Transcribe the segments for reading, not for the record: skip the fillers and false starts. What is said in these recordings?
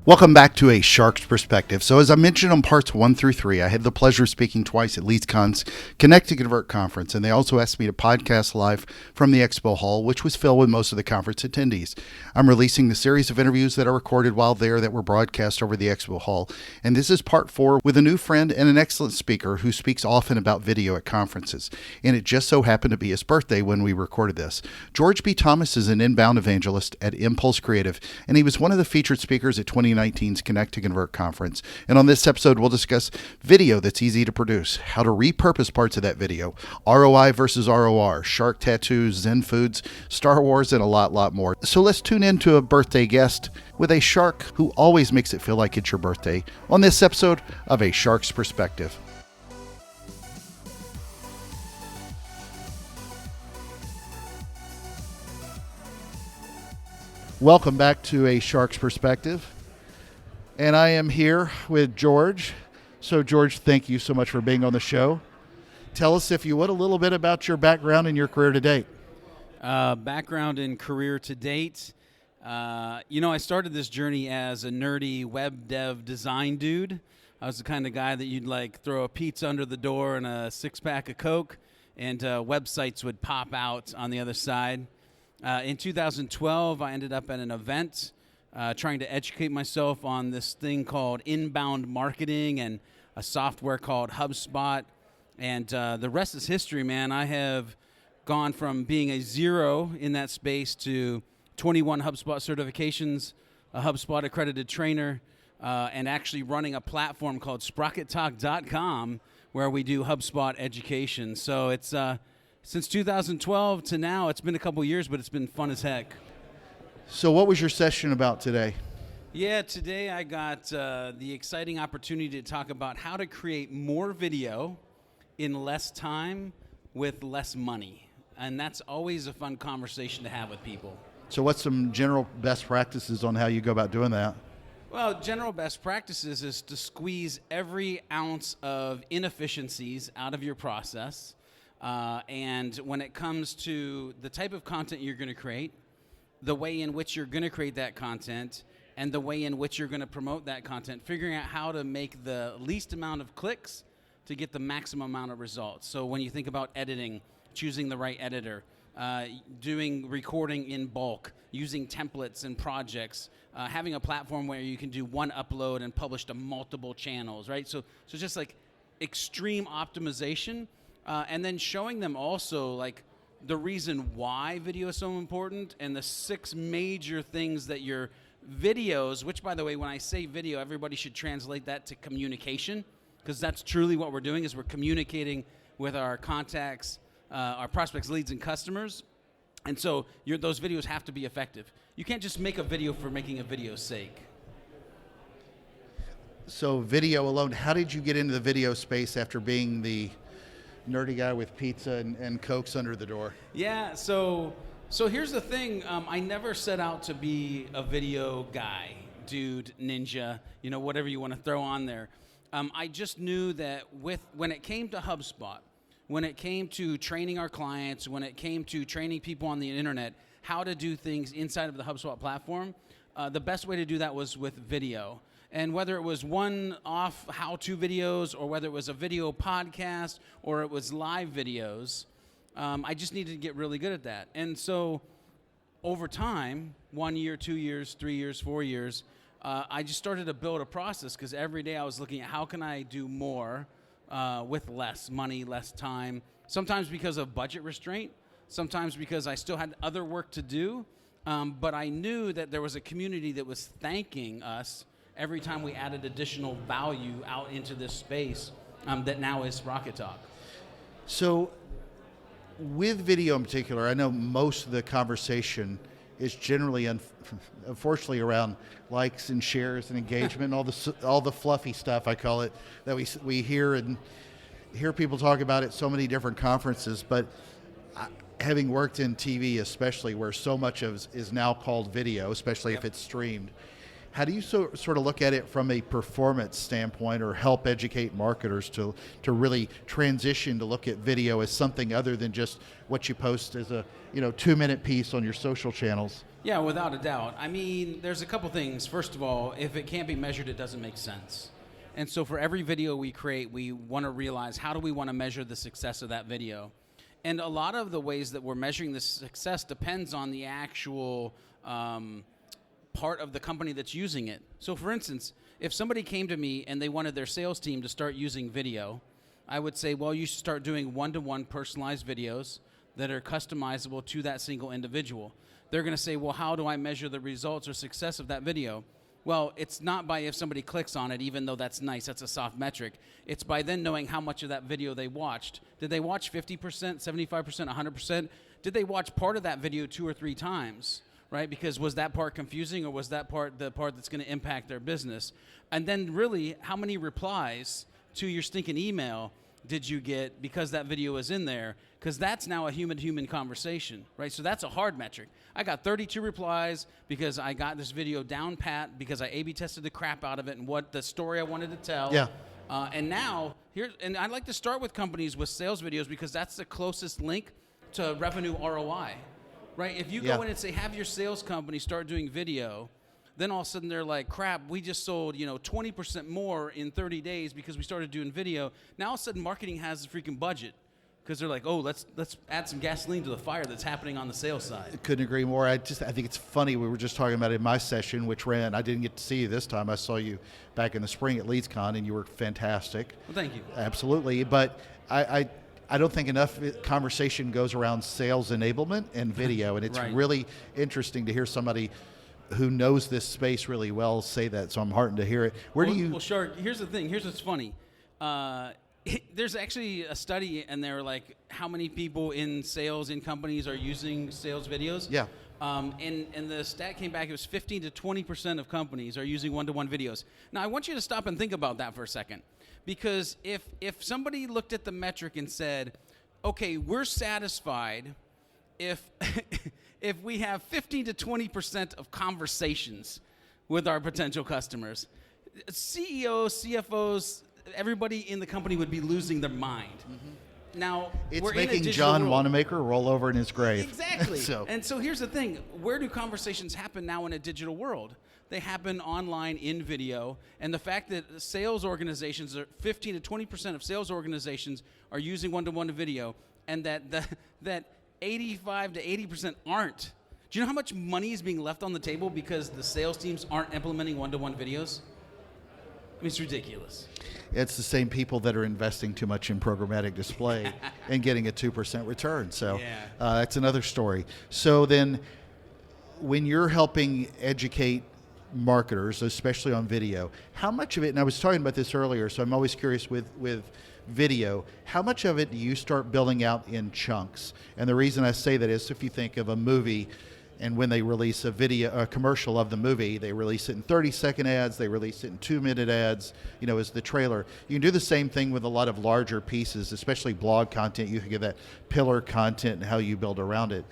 Welcome back to A Shark's Perspective. So as I mentioned on parts 1 through 3, I had the pleasure of speaking twice at LeadsCon's Connect to Convert conference, and they also asked me to podcast live from the expo hall, which was filled with most of the conference attendees. I'm releasing the series of interviews that I recorded while there that were broadcast over the expo hall, and this is part 4 with a new friend and an excellent speaker who speaks often about video at conferences, and it just so happened to be his birthday when we recorded this. George B. Thomas is an Inbound Evangelist at Impulsive Creative, and he was one of the featured speakers at 2019's Connect to Convert conference. And on this episode, we'll discuss video that's easy to produce, how to repurpose parts of that video, ROI versus ROR, shark tattoos, Zen foods, Star Wars, and a lot more. So let's tune in to a birthday guest with a shark who always makes it feel like it's your birthday on this episode of A Shark's Perspective. Welcome back to A Shark's Perspective. And I am here with George. So George, thank you so much for being on the show. Tell us, if you would, a little bit about your background and your career to date. Background and career to date. I started this journey as a nerdy web dev design dude. I was the kind of guy that you'd throw a pizza under the door and a 6-pack of Coke, and websites would pop out on the other side. In 2012, I ended up at an event trying to educate myself on this thing called inbound marketing and a software called HubSpot. And the rest is history, man. I have gone from being a zero in that space to 21 HubSpot certifications, a HubSpot accredited trainer, and actually running a platform called sprockettalk.com where we do HubSpot education. So it's since 2012 to now, it's been a couple years, but it's been fun as heck. So what was your session about today? Yeah, today I got the exciting opportunity to talk about how to create more video in less time with less money. And that's always a fun conversation to have with people. So what's some general best practices on how you go about doing that? Well, general best practices is to squeeze every ounce of inefficiencies out of your process. And when it comes to the type of content you're going to create, the way in which you're going to create that content, and the way in which you're going to promote that content, figuring out how to make the least amount of clicks to get the maximum amount of results. So when you think about editing, choosing the right editor, doing recording in bulk, using templates and projects, having a platform where you can do one upload and publish to multiple channels, right? So just extreme optimization, and then showing them also the reason why video is so important and the 6 major things that your videos, which by the way, when I say video, everybody should translate that to communication, because that's truly what we're doing, is we're communicating with our contacts, our prospects, leads, and customers. And so those videos have to be effective. You can't just make a video for making a video's sake. So video alone, how did you get into the video space after being the nerdy guy with pizza and Cokes under the door? Yeah, so here's the thing. I never set out to be a video guy, dude, ninja, whatever you want to throw on there. I just knew that when it came to HubSpot, when it came to training our clients, when it came to training people on the internet, how to do things inside of the HubSpot platform, the best way to do that was with video. And whether it was one-off how-to videos, or whether it was a video podcast, or it was live videos, I just needed to get really good at that. And so over time, 1 year, 2 years, 3 years, 4 years, I just started to build a process, because every day I was looking at how can I do more with less money, less time, sometimes because of budget restraint, sometimes because I still had other work to do, but I knew that there was a community that was thanking us every time we added additional value out into this space that now is Rocket Talk. So with video in particular, I know most of the conversation is generally, unfortunately, around likes and shares and engagement, all the fluffy stuff, I call it, that we hear people talk about at so many different conferences. But having worked in TV, especially where so much of is now called video, especially if it's streamed, How do you sort of look at it from a performance standpoint, or help educate marketers to really transition to look at video as something other than just what you post as a 2-minute piece on your social channels? Yeah, without a doubt. I mean, there's a couple things. First of all, if it can't be measured, it doesn't make sense. And so for every video we create, we want to realize, how do we want to measure the success of that video? And a lot of the ways that we're measuring the success depends on the actual part of the company that's using it. So for instance, if somebody came to me and they wanted their sales team to start using video, I would say, well, you should start doing one-to-one personalized videos that are customizable to that single individual. They're going to say, well, how do I measure the results or success of that video? Well, it's not by if somebody clicks on it, even though that's nice, that's a soft metric. It's by then knowing how much of that video they watched. Did they watch 50%, 75%, 100%? Did they watch part of that video 2 or 3 times? Right? Because was that part confusing, or was that part the part that's going to impact their business? And then really, how many replies to your stinking email did you get because that video is in there? Because that's now a human-to-human conversation, right? So that's a hard metric. I got 32 replies because I got this video down pat, because I A/B tested the crap out of it and what the story I wanted to tell. Yeah. And now, and I'd like to start with companies with sales videos, because that's the closest link to revenue ROI. Right? If you go in and say, have your sales company start doing video, then all of a sudden they're like, crap, we just sold 20% more in 30 days because we started doing video. Now all of a sudden marketing has a freaking budget, because they're like, oh, let's add some gasoline to the fire that's happening on the sales side. Couldn't agree more. I think it's funny. We were just talking about it in my session, which ran. I didn't get to see you this time. I saw you back in the spring at LeadsCon, and you were fantastic. Well, thank you. Absolutely. But I don't think enough conversation goes around sales enablement and video, and it's Right. really interesting to hear somebody who knows this space really well say that, so I'm heartened to hear it. Well, Shark, here's the thing. Here's what's funny. There's actually a study, and they're like, how many people in sales in companies are using sales videos? Yeah. And the stat came back, it was 15 to 20% of companies are using one-to-one videos. Now, I want you to stop and think about that for a second. Because if somebody looked at the metric and said, okay, we're satisfied if if we have 15 to 20% of conversations with our potential customers, CEOs, CFOs, everybody in the company would be losing their mind. Mm-hmm. Now, it's making John Wanamaker roll over in his grave. Exactly. And so here's the thing. Where do conversations happen now in a digital world? They happen online in video. And the fact that sales organizations, 15 to 20% of sales organizations are using one-to-one video, and that 85 to 80% aren't. Do you know how much money is being left on the table because the sales teams aren't implementing one-to-one videos? I mean, it's ridiculous. It's the same people that are investing too much in programmatic display and getting a 2% return. So that's another story. So then when you're helping educate marketers, especially on video, how much of it, and I was talking about this earlier, so I'm always curious with video, how much of it do you start building out in chunks? And the reason I say that is, if you think of a movie, and when they release a commercial of the movie, they release it in 30-second ads, they release it in 2-minute ads, as the trailer. You can do the same thing with a lot of larger pieces, especially blog content. You can get that pillar content and how you build around it.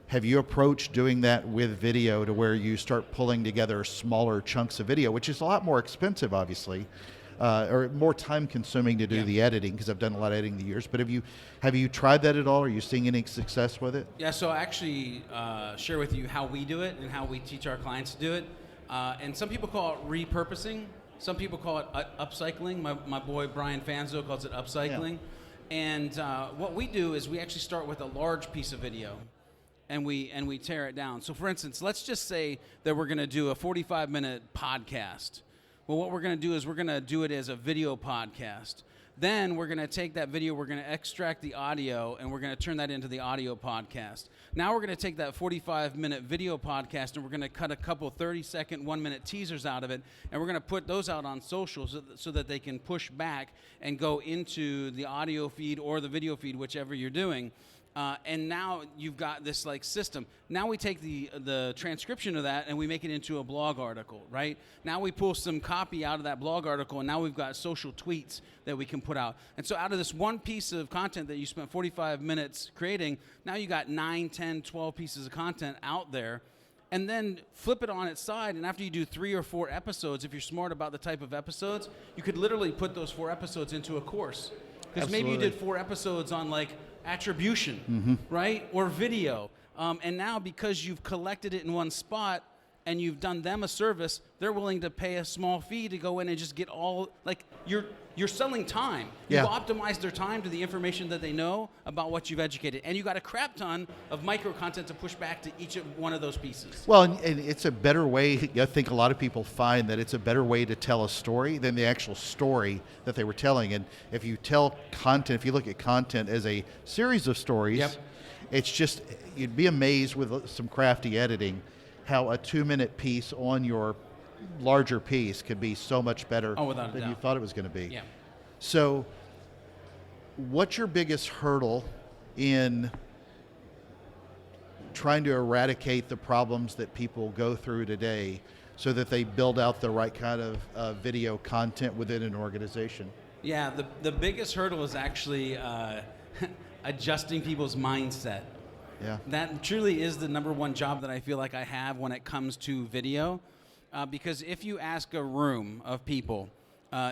Have you approached doing that with video to where you start pulling together smaller chunks of video, which is a lot more expensive, obviously, or more time consuming to do the editing, because I've done a lot of editing in the years. But have you tried that at all? Are you seeing any success with it? Yeah, so I actually share with you how we do it and how we teach our clients to do it. And some people call it repurposing. Some people call it upcycling. My boy Brian Fanzo calls it upcycling. Yeah. And what we do is we actually start with a large piece of video. And we tear it down. So for instance, let's just say that we're going to do a 45-minute podcast. Well, what we're going to do is we're going to do it as a video podcast. Then we're going to take that video, we're going to extract the audio, and we're going to turn that into the audio podcast. Now we're going to take that 45-minute video podcast, and we're going to cut a couple 30-second, 1-minute teasers out of it, and we're going to put those out on social so that they can push back and go into the audio feed or the video feed, whichever you're doing. And now you've got this like system. Now we take the transcription of that and we make it into a blog article, right? Now we pull some copy out of that blog article, and now we've got social tweets that we can put out. And so out of this one piece of content that you spent 45 minutes creating, now you got 9, 10, 12 pieces of content out there. and then flip it on its side. And after you do 3 or 4 episodes, if you're smart about the type of episodes, you could literally put those 4 episodes into a course. Because maybe you did 4 episodes on like attribution, right? Or video. And now because you've collected it in one spot and you've done them a service, they're willing to pay a small fee to go in and just get all, like, you're selling time. Yeah. You've optimized their time to the information that they know about what you've educated. And you got a crap ton of micro content to push back to each one of those pieces. Well, and it's a better way. I think a lot of people find that it's a better way to tell a story than the actual story that they were telling. And if you tell content, if you look at content as a series of stories, Yep. it's just, you'd be amazed with some crafty editing how a 2-minute piece on your larger piece could be so much better without a than doubt. you thought it was going to be. Yeah. So what's your biggest hurdle in trying to eradicate the problems that people go through today so that they build out the right kind of video content within an organization? Yeah, the biggest hurdle is actually adjusting people's mindset. Yeah. That truly is the number one job that I feel like I have when it comes to video. Because if you ask a room of people,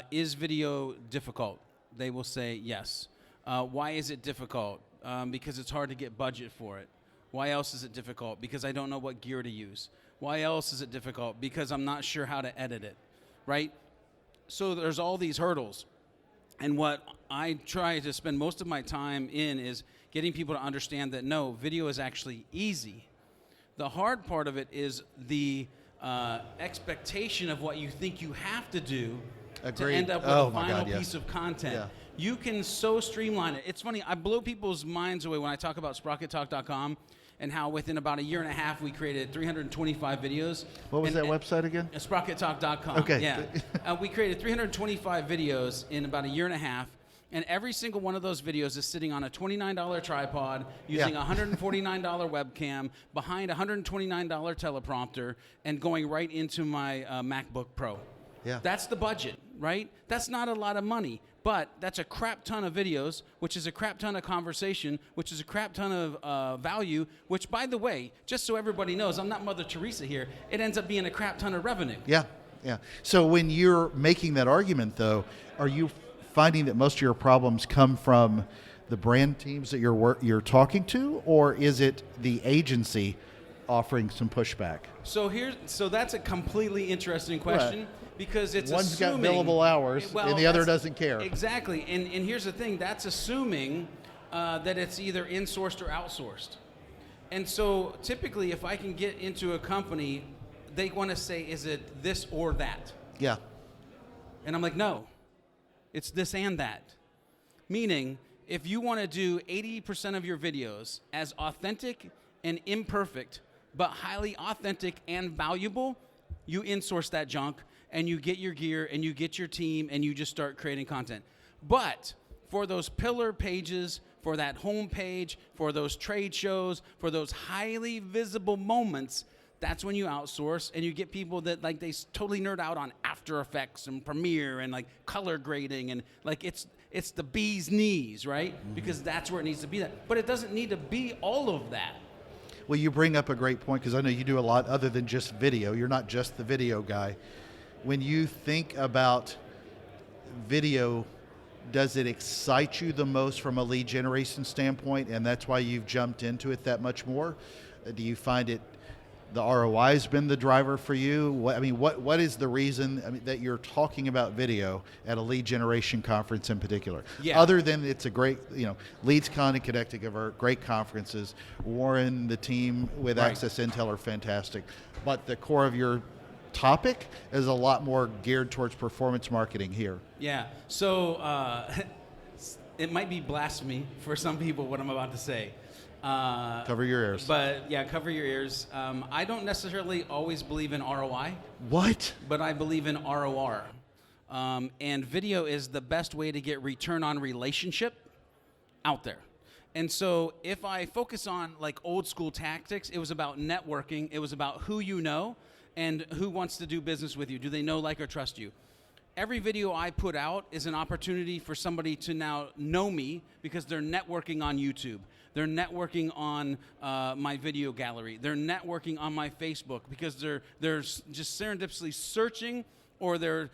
is video difficult? They will say yes. Why is it difficult? Because it's hard to get budget for it. Why else is it difficult? Because I don't know what gear to use. Why else is it difficult? Because I'm not sure how to edit it, right? So there's all these hurdles. And what I try to spend most of my time in is getting people to understand that no, video is actually easy. The hard part of it is the expectation of what you think you have to do to end up with a final piece of content. Yeah. You can so streamline it. It's funny, I blow people's minds away when I talk about sprockettalk.com and how within about a year and a half we created 325 videos. What was that website again? Sprockettalk.com. Okay. Yeah. We created 325 videos in about a year and a half. And every single one of those videos is sitting on a $29 tripod, using a $149 webcam, behind a $129 teleprompter, and going right into my MacBook Pro. Yeah. That's the budget, right? That's not a lot of money, but that's a crap ton of videos, which is a crap ton of conversation, which is a crap ton of value, which, by the way, just so everybody knows, I'm not Mother Teresa here, it ends up being a crap ton of revenue. Yeah, yeah. So when you're making that argument, though, are you finding that most of your problems come from the brand teams that you're talking to, or is it the agency offering some pushback? So that's a completely interesting question. Right. Because it's One's assuming, got billable hours, and the other doesn't care. Exactly, and here's the thing, that's assuming that it's either insourced or outsourced. And so typically if I can get into a company, they want to say, is it this or that? Yeah. And I'm like, no, it's this and that. Meaning, if you want to do 80% of your videos as authentic and imperfect, but highly authentic and valuable, you insource that junk, and you get your gear, and you get your team, and you just start creating content. But for those pillar pages, for that home page, for those trade shows, for those highly visible moments, that's when you outsource, and you get people that like they totally nerd out on After Effects and Premiere and like color grading, and like it's the bee's knees, right? Mm-hmm. Because that's where it needs to be. But it doesn't need to be all of that. Well, you bring up a great point, because I know you do a lot other than just video. You're not just the video guy. When you think about video, does it excite you the most from a lead generation standpoint, and that's why you've jumped into it that much more? Do you find it, the ROI has been the driver for you? What is the reason that you're talking about video at a lead generation conference in particular? Yeah. Other than it's a great, LeadsCon and Connect to Convert, great conferences. Warren, the team with Right. Access Intel are fantastic. But the core of your topic is a lot more geared towards performance marketing here. Yeah. So it might be blasphemy for some people what I'm about to say. Cover your ears. But yeah, cover your ears. I don't necessarily always believe in ROI. What? But I believe in ROR. And video is the best way to get return on relationship out there. And so if I focus on like old school tactics, it was about networking. It was about who you know and who wants to do business with you. Do they know, like, or trust you? Every video I put out is an opportunity for somebody to now know me because they're networking on YouTube. They're networking on my video gallery. They're networking on my Facebook because they're just serendipitously searching, or they're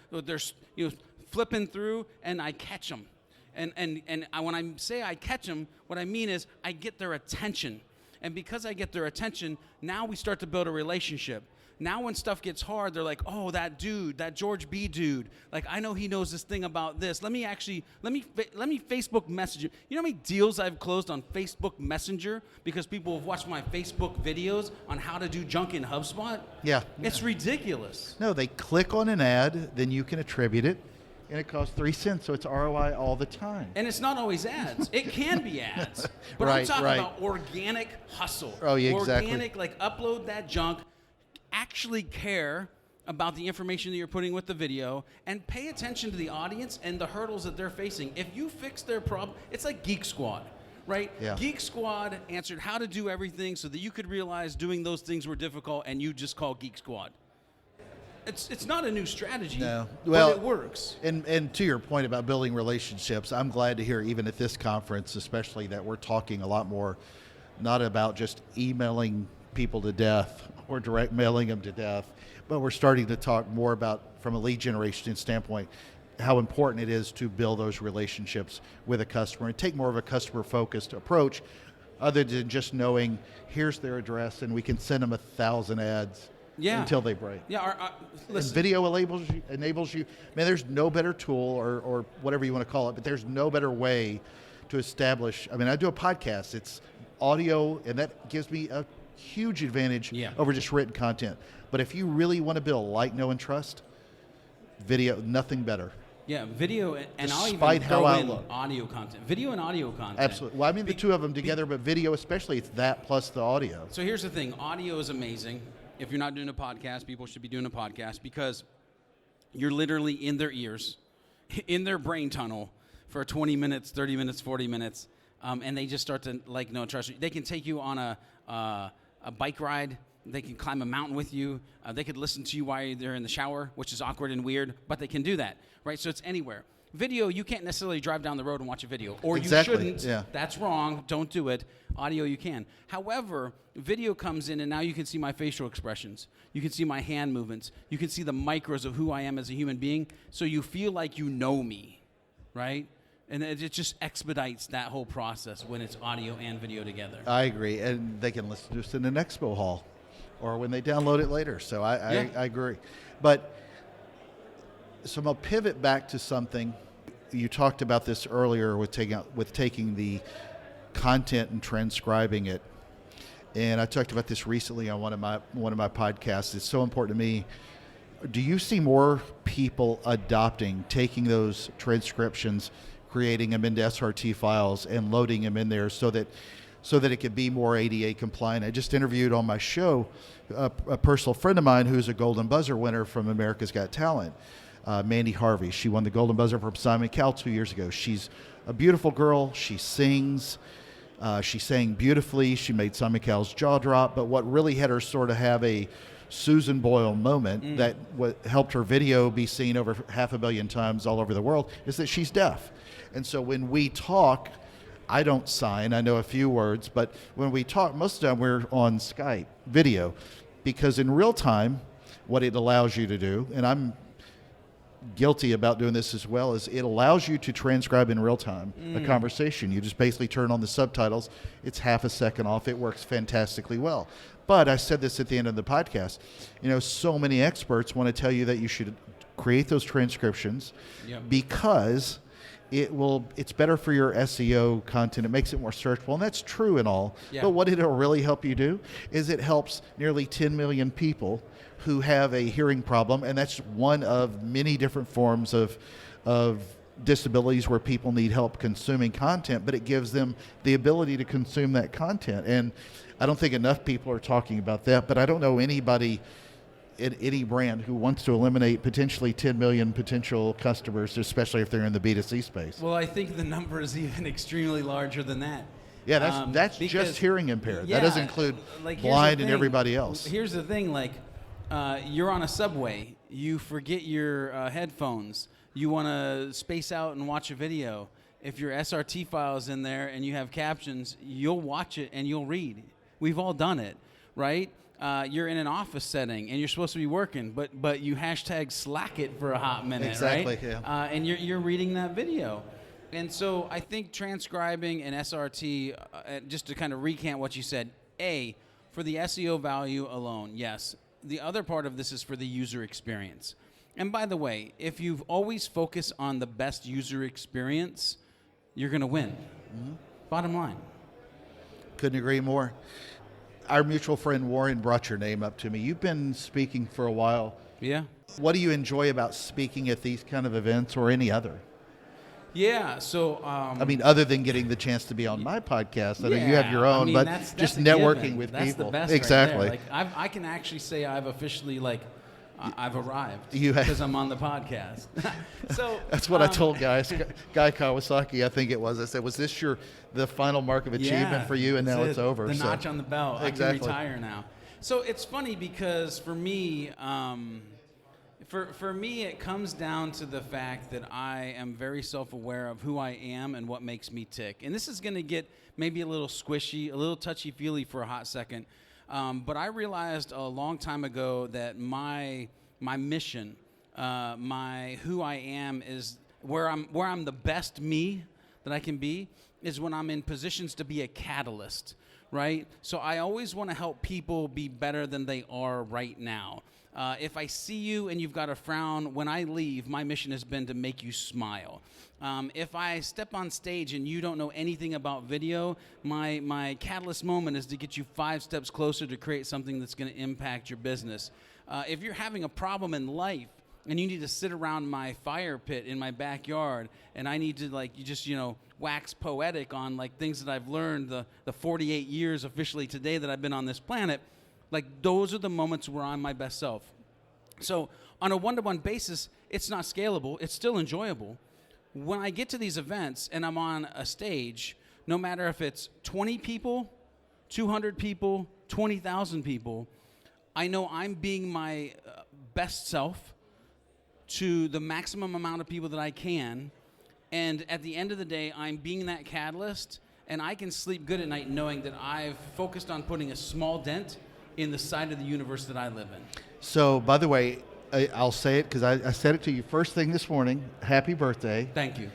flipping through, and I catch them. And when I say I catch them, what I mean is I get their attention. And because I get their attention, now we start to build a relationship. Now when stuff gets hard, they're like, oh, that dude, that George B. dude, like, I know he knows this thing about this. Let me Facebook message him. You know how many deals I've closed on Facebook Messenger because people have watched my Facebook videos on how to do junk in HubSpot? Yeah. It's ridiculous. No, they click on an ad, then you can attribute it, and it costs 3 cents, so it's ROI all the time. And it's not always ads. It can be ads. But Right, I'm talking right. about organic hustle. Oh, yeah, exactly. Organic, like, upload that junk, actually care about the information that you're putting with the video, and pay attention to the audience and the hurdles that they're facing. If you fix their problem, it's like Geek Squad, right? Yeah. Geek Squad answered how to do everything so that you could realize doing those things were difficult, and you just call Geek Squad. It's not a new strategy, No. Well, but it works. And to your point about building relationships, I'm glad to hear, even at this conference especially, that we're talking a lot more, not about just emailing people to death or direct mailing them to death, but we're starting to talk more about, from a lead generation standpoint, how important it is to build those relationships with a customer and take more of a customer-focused approach, other than just knowing, here's their address and we can send them 1,000 ads until they break. Yeah, And listen. video enables you. Man, there's no better tool, or whatever you want to call it, but there's no better way to establish. I mean, I do a podcast. It's audio, and that gives me a huge advantage over just written content. But if you really want to build like, know, and trust, video, nothing better. Yeah, video, and I'll Despite even how throw I in look. audio content. Video and audio content. Absolutely. Well, I mean the two of them together, but video especially, it's that plus the audio. So here's the thing. Audio is amazing. If you're not doing a podcast, people should be doing a podcast, because you're literally in their ears, in their brain tunnel for 20 minutes, 30 minutes, 40 minutes, and they just start to like, know, trust you. They can take you on a bike ride. They can climb a mountain with you. They could listen to you while they're in the shower, which is awkward and weird, but they can do that, right? So it's anywhere. Video, you can't necessarily drive down the road and watch a video, or Exactly, you shouldn't. yeah. That's wrong. Don't do it. Audio, you can. However, video comes in, and now you can see my facial expressions. You can see my hand movements. You can see the micros of who I am as a human being, so you feel like you know me, right? And it just expedites that whole process when it's audio and video together. I agree, and they can listen to us in an expo hall, or when they download it later. So I agree. But so I'm gonna pivot back to something. You talked about this earlier with taking the content and transcribing it, and I talked about this recently on one of my podcasts. It's so important to me. Do you see more people taking those transcriptions, creating them into SRT files, and loading them in there so that it could be more ADA compliant? I just interviewed on my show a personal friend of mine who's a Golden Buzzer winner from America's Got Talent, Mandy Harvey. She won the Golden Buzzer from Simon Cowell 2 years ago. She's a beautiful girl. She sings. She sang beautifully. She made Simon Cowell's jaw drop. But what really had her sort of have a Susan Boyle moment that helped her video be seen over 500 million times all over the world is that she's deaf. And so when we talk, I don't sign. I know a few words. But when we talk, most of the time we're on Skype video, because in real time, what it allows you to do, and I'm guilty about doing this as well, is it allows you to transcribe in real time a conversation. You just basically turn on the subtitles. It's half a second off. It works fantastically well. But I said this at the end of the podcast, so many experts want to tell you that you should create those transcriptions because it's better for your SEO content. It makes it more searchable, and that's true and all. But what it'll really help you do is it helps nearly 10 million people who have a hearing problem, and that's one of many different forms of disabilities where people need help consuming content, but it gives them the ability to consume that content. And I don't think enough people are talking about that, but I don't know anybody in any brand who wants to eliminate potentially 10 million potential customers, especially if they're in the B2C space. Well, I think the number is even extremely larger than that. Yeah, that's just hearing impaired. That doesn't include blind and everybody else. Here's the thing, you're on a subway, you forget your headphones, you want to space out and watch a video, if your SRT file is in there and you have captions, you'll watch it and you'll read. We've all done it, right? You're in an office setting and you're supposed to be working, but you hashtag Slack it for a hot minute, exactly, right? Yeah. And you're reading that video. And so I think transcribing an SRT, just to kind of recant what you said, for the SEO value alone, yes. The other part of this is for the user experience. And by the way, if you've always focused on the best user experience, you're going to win. Mm-hmm. Bottom line. Couldn't agree more. Our mutual friend Warren brought your name up to me. You've been speaking for a while. Yeah. What do you enjoy about speaking at these kind of events or any other? Yeah, so... I mean, other than getting the chance to be on my podcast. I know you have your I own, mean, but that's just a networking given. with that's people. The best exactly. Right there. Like, I can actually say I've officially, I've arrived You have. because I'm on the podcast. So that's what I told Guy Kawasaki, I think it was. I said, was this the final mark of achievement for you? And now it's over. The notch on the belt. Exactly. I can retire now. So it's funny because for me, for me, it comes down to the fact that I am very self-aware of who I am and what makes me tick. And this is going to get maybe a little squishy, a little touchy-feely for a hot second. But I realized a long time ago that my mission, my who I am is where I'm the best me that I can be is when I'm in positions to be a catalyst, right? So I always want to help people be better than they are right now. If I see you and you've got a frown, when I leave, my mission has been to make you smile. If I step on stage and you don't know anything about video, my catalyst moment is to get you 5 steps closer to create something that's going to impact your business. If you're having a problem in life and you need to sit around my fire pit in my backyard and I need to wax poetic on things that I've learned the 48 years officially today that I've been on this planet, those are the moments where I'm my best self. So on a one-to-one basis, it's not scalable. It's still enjoyable. When I get to these events and I'm on a stage, no matter if it's 20 people, 200 people, 20,000 people, I know I'm being my best self to the maximum amount of people that I can. And at the end of the day, I'm being that catalyst, and I can sleep good at night knowing that I've focused on putting a small dent in the side of the universe that I live in. So, by the way, I'll say it because I said it to you first thing this morning. Happy birthday. Thank you.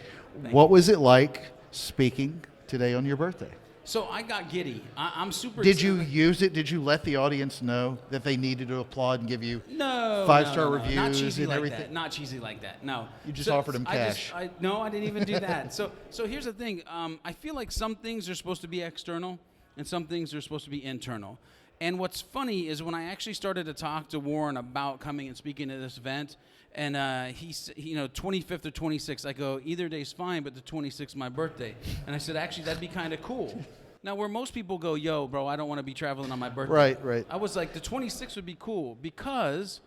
What was it like speaking today on your birthday? So I got giddy. I'm super Did you use it? Did you let the audience know that they needed to applaud and give you no 5-star Not reviews cheesy and like everything? That. Not cheesy like that. No. You just offered them cash. No, I didn't even do that. So here's the thing. I feel like some things are supposed to be external and some things are supposed to be internal. And what's funny is when I actually started to talk to Warren about coming and speaking at this event, and he's 25th or 26th, I go, either day's fine, but the 26th is my birthday. And I said, actually, that'd be kind of cool. Now, where most people go, yo, bro, I don't want to be traveling on my birthday. Right. I was like, the 26th would be cool because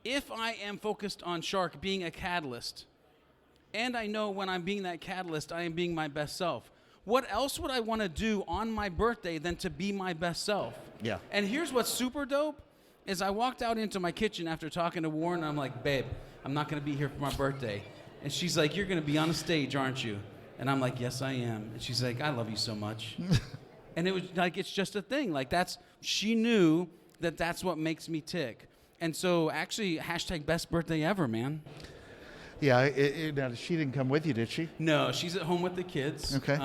if I am focused on Shark being a catalyst, and I know when I'm being that catalyst, I am being my best self, what else would I want to do on my birthday than to be my best self? Yeah. And here's what's super dope is I walked out into my kitchen after talking to Warren, and I'm like, babe, I'm not going to be here for my birthday. And she's like, you're going to be on a stage, aren't you? And I'm like, yes, I am. And she's like, I love you so much. And it was like, it's just a thing. She knew that that's what makes me tick. And so actually, hashtag best birthday ever, man. Yeah, now, she didn't come with you, did she? No, she's at home with the kids. Okay.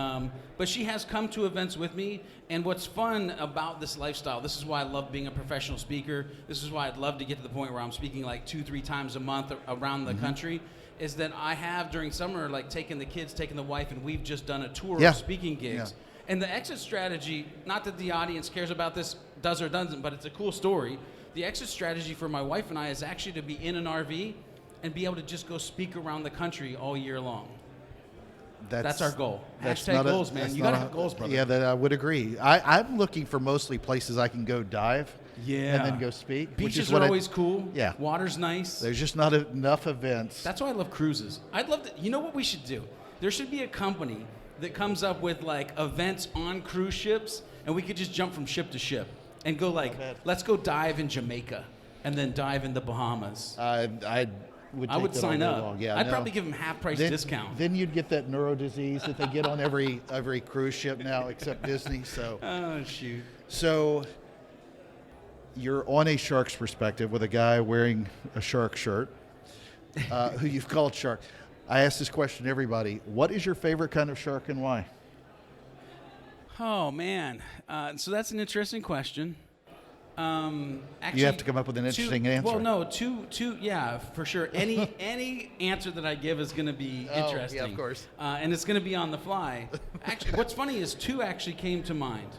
But she has come to events with me. And what's fun about this lifestyle, this is why I love being a professional speaker. This is why I'd love to get to the point where I'm speaking 2-3 times a month around the country, is that I have during summer taken the kids, taken the wife, and we've just done a tour of speaking gigs. Yeah. And the exit strategy, not that the audience cares about this, does or doesn't, but it's a cool story. The exit strategy for my wife and I is actually to be in an RV and be able to just go speak around the country all year long. That's our goal. Hashtag goals, man. You got to have goals, brother. Yeah, that I would agree. I'm looking for mostly places I can go dive and then go speak. Beaches are always cool. Yeah. Water's nice. There's just not enough events. That's why I love cruises. I'd love to. You know what we should do? There should be a company that comes up with events on cruise ships, and we could just jump from ship to ship and go let's go dive in Jamaica and then dive in the Bahamas. would I take would that sign all day up. long. Yeah, I'd no. probably give them half price discount. Then you'd get that neuro disease that they get on every cruise ship now, except Disney. So. Oh shoot. So you're on a Shark's perspective with a guy wearing a shark shirt, who you've called Shark. I ask this question to everybody. What is your favorite kind of shark and why? Oh man. So that's an interesting question. Actually, You have to come up with an interesting answer. Well, no, two, yeah, for sure. Any answer that I give is going to be interesting. Yeah, of course. And it's going to be on the fly. Actually, what's funny is two actually came to mind,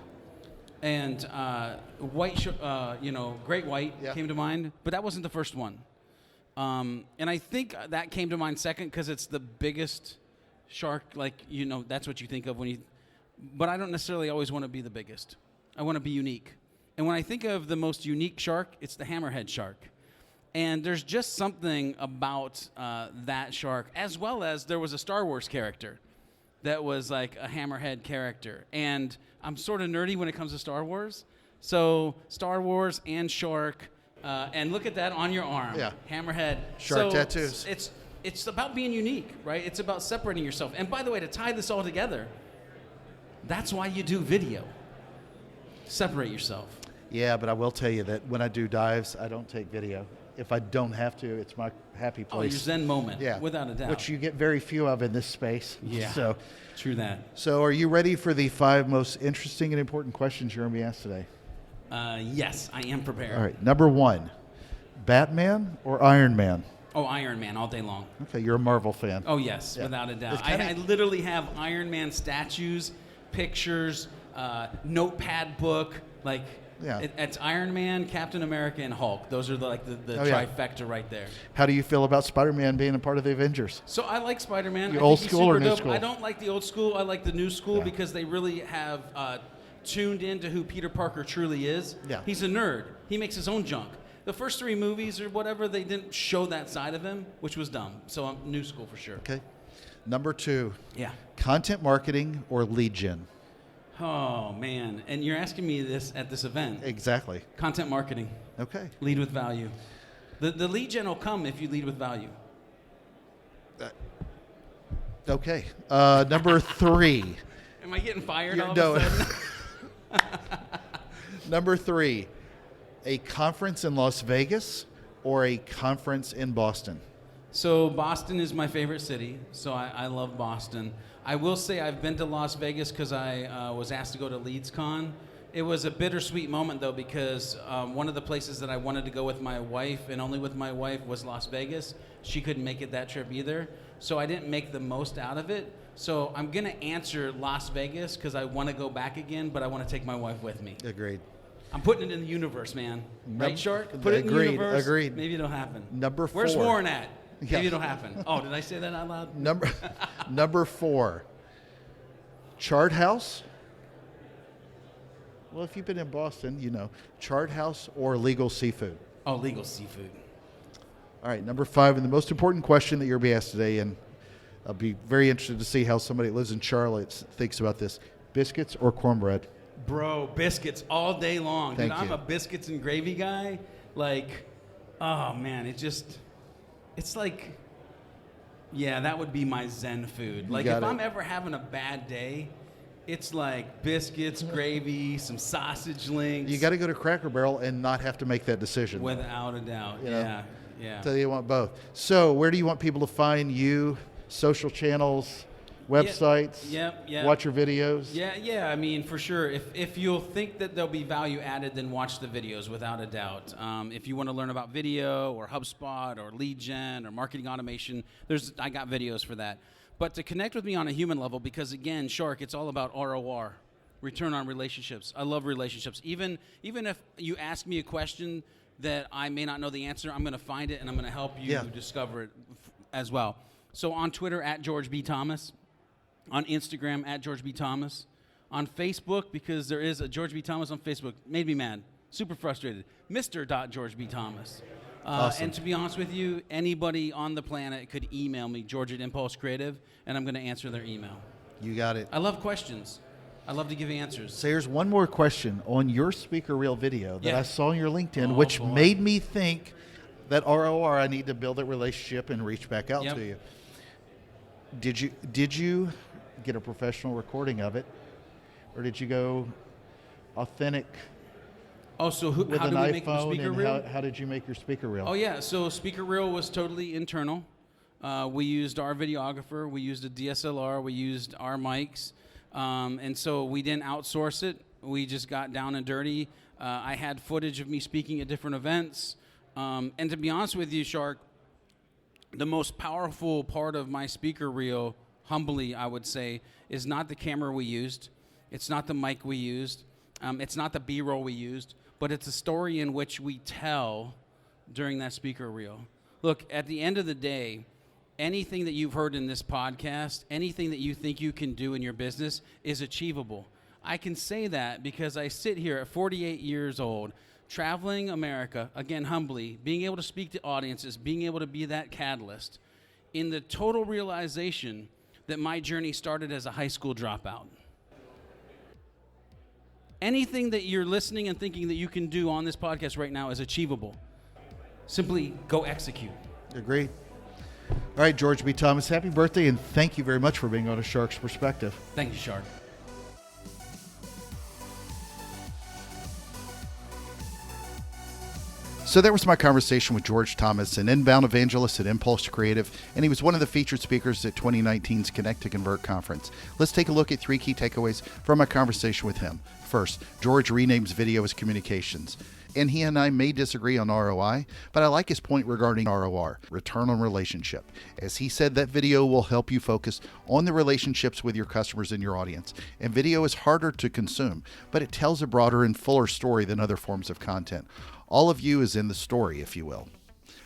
and great white came to mind, but that wasn't the first one. And I think that came to mind second because it's the biggest shark. That's what you think of when you. But I don't necessarily always want to be the biggest. I want to be unique. And when I think of the most unique shark, it's the hammerhead shark. And there's just something about that shark, as well as there was a Star Wars character that was like a hammerhead character. And I'm sort of nerdy when it comes to Star Wars. So Star Wars and shark, and look at that on your arm. Yeah. Hammerhead. Shark tattoos. It's about being unique, right? It's about separating yourself. And by the way, to tie this all together, that's why you do video. Separate yourself. Yeah, but I will tell you that when I do dives, I don't take video. If I don't have to, it's my happy place. Oh, your Zen moment, yeah, without a doubt. Which you get very few of in this space. Yeah, So, true that. So are you ready for the 5 most interesting and important questions you're going to be asked today? Yes, I am prepared. All right, number 1, Batman or Iron Man? Oh, Iron Man all day long. Okay, you're a Marvel fan. Oh, yes, Yeah. without a doubt. It's kinda- I literally have Iron Man statues, pictures, notepad book. Yeah. It's Iron Man, Captain America, and Hulk. Those are the Oh, yeah. trifecta right there. How do you feel about Spider-Man being a part of the Avengers? So I like Spider-Man. You I old think he's school or super new dope. school? I don't like the old school. I like the new school Yeah. because they really have tuned into who Peter Parker truly is. Yeah. He's a nerd. He makes his own junk. The first 3 movies or whatever, they didn't show that side of him, which was dumb. So I'm new school for sure. Okay. Number 2, Yeah. content marketing or lead gen? Oh, man. And you're asking me this at this event. Exactly. Content marketing. Okay. Lead with value. The lead gen will come if you lead with value. Okay. Number 3. Am I getting fired all No. of a sudden? Number 3, a conference in Las Vegas or a conference in Boston? So Boston is my favorite city, so I love Boston. I will say I've been to Las Vegas because I was asked to go to LeadsCon. It was a bittersweet moment, though, because one of the places that I wanted to go with my wife, and only with my wife, was Las Vegas. She couldn't make it that trip either, so I didn't make the most out of it. So I'm going to answer Las Vegas because I want to go back again, but I want to take my wife with me. Agreed. I'm putting it in the universe, man. Right, Shark? Put it in the Agreed, universe. agreed. Maybe it'll happen. Number 4. Where's Warren at? Yeah. Maybe it'll happen. Oh, did I say that out loud? Number 4, Chart House. Well, if you've been in Boston, you know. Chart House or Legal Seafood? Oh, legal seafood. All right, number 5, and the most important question that you'll be asked today, and I'll be very interested to see how somebody that lives in Charlotte thinks about this. Biscuits or cornbread? Bro, biscuits all day long. Thank Dude, I'm you. a biscuits and gravy guy. Oh, man, it's like, yeah, that would be my Zen food. If got it. I'm ever having a bad day, it's like biscuits, gravy, some sausage links. You got to go to Cracker Barrel and not have to make that decision. Without a doubt, You know? yeah. So you want both. So where do you want people to find you? Social channels, websites? Yep. Watch your videos? Yeah. I mean, for sure. If you'll think that there'll be value added, then watch the videos without a doubt. If you want to learn about video or HubSpot or lead gen or marketing automation, I got videos for that. But to connect with me on a human level, because again, Shark, it's all about ROR, return on relationships. I love relationships. Even if you ask me a question that I may not know the answer, I'm going to find it and I'm going to help you discover it as well. So on Twitter, at George B. Thomas. On Instagram, at George B. Thomas. On Facebook, because there is a George B. Thomas on Facebook. Made me mad. Super frustrated. Mr. George B. Thomas. Awesome. And to be honest with you, anybody on the planet could email me, George at Impulse Creative, and I'm going to answer their email. You got it. I love questions. I love to give answers. So here's one more question on your speaker reel video that I saw on your LinkedIn, which boy. made me think that ROR, I need to build that relationship and reach back out to you. Did you get a professional recording of it, or did you go authentic? Oh, so with how an do we iPhone, make the speaker reel? How did you make your speaker reel? Oh yeah, so speaker reel was totally internal. We used our videographer, we used a DSLR, we used our mics, and so we didn't outsource it. We just got down and dirty. I had footage of me speaking at different events, and to be honest with you, Shark, the most powerful part of my speaker reel, humbly I would say, is not the camera we used, it's not the mic we used, it's not the B-roll we used, but it's a story in which we tell during that speaker reel. Look, at the end of the day, anything that you've heard in this podcast, anything that you think you can do in your business is achievable. I can say that because I sit here at 48 years old, traveling America, again, humbly, being able to speak to audiences, being able to be that catalyst, in the total realization that my journey started as a high school dropout. Anything that you're listening and thinking that you can do on this podcast right now is achievable. Simply go execute. Agreed. All right, George B. Thomas, happy birthday, and thank you very much for being on A Shark's Perspective. Thank you, Shark. So that was my conversation with George Thomas, an inbound evangelist at Impulsive Creative, and he was one of the featured speakers at 2019's Connect to Convert conference. Let's take a look at 3 key takeaways from my conversation with him. First, George renames video as communications. And he and I may disagree on ROI, but I like his point regarding ROR, return on relationship. As he said, that video will help you focus on the relationships with your customers and your audience. And video is harder to consume, but it tells a broader and fuller story than other forms of content. All of you is in the story, if you will.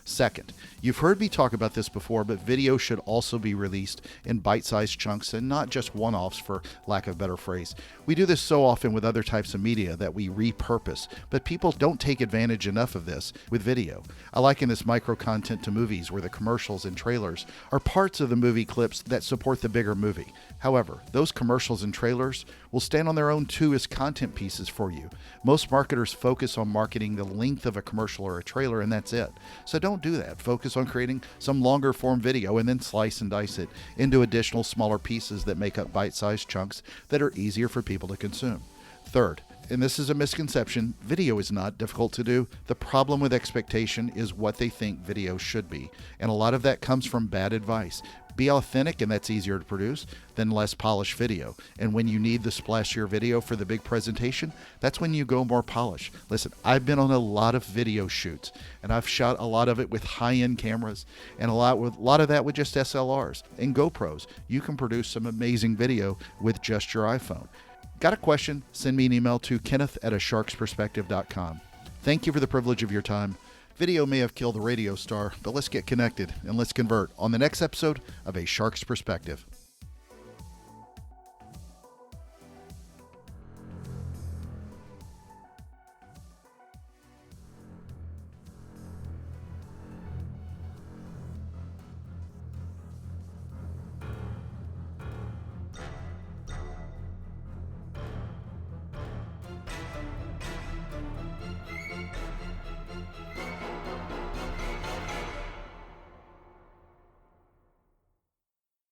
Second, you've heard me talk about this before, but video should also be released in bite-sized chunks and not just one-offs, for lack of a better phrase. We do this so often with other types of media that we repurpose, but people don't take advantage enough of this with video. I liken this micro-content to movies where the commercials and trailers are parts of the movie clips that support the bigger movie. However, those commercials and trailers will stand on their own too as content pieces for you. Most marketers focus on marketing the length of a commercial or a trailer, and that's it. So don't do that. Focus on creating some longer form video and then slice and dice it into additional smaller pieces that make up bite-sized chunks that are easier for people to consume. Third, and this is a misconception, video is not difficult to do. The problem with expectation is what they think video should be, and a lot of that comes from bad advice. Be authentic, and that's easier to produce than less polished video. And when you need the splashier video for the big presentation, that's when you go more polished. Listen, I've been on a lot of video shoots, and I've shot a lot of it with high-end cameras, and a lot of that with just SLRs and GoPros. You can produce some amazing video with just your iPhone. Got a question? Send me an email to kenneth@asharksperspective.com. Thank you for the privilege of your time. Video may have killed the radio star, but let's get connected and let's convert on the next episode of A Shark's Perspective.